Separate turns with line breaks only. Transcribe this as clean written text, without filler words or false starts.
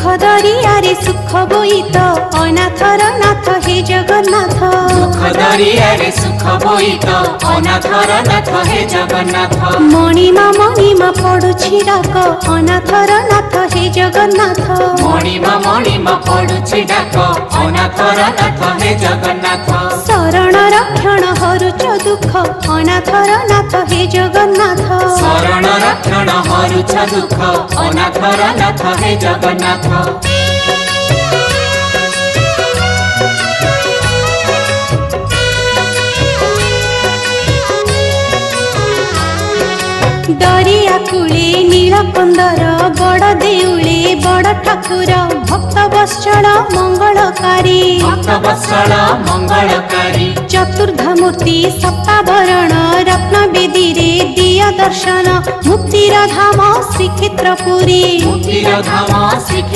दरियारे सुख बोईत अनाथर नाथ हे जगन्नाथ
दुख दरियारे सुख बोईत अनाथर नाथ हे जगन्नाथ
मणिमा पडुछि डाक अनाथर नाथ हे जगन्नाथ
मणिमा पडुछि डाक अनाथर नाथ हे जगन्नाथ
शरण रक्षण हरुच दुख अनाथर नाथ हे जगन्नाथ
शरण रक्षण हरुछ दुख अनाथर नाथ हे जगन्नाथ
दरिया कूले नीलकंदर बड़ देउले बड़ ठाकुर भक्त वत्सल मंगलकारी
भक्त वत्सल मंगलकारी
चतुर्धमूर्ति सप्तावरण रत्न बेदी रे दिय दर्शन मुक्तिर धाम श्रीक्षेत्रपुरी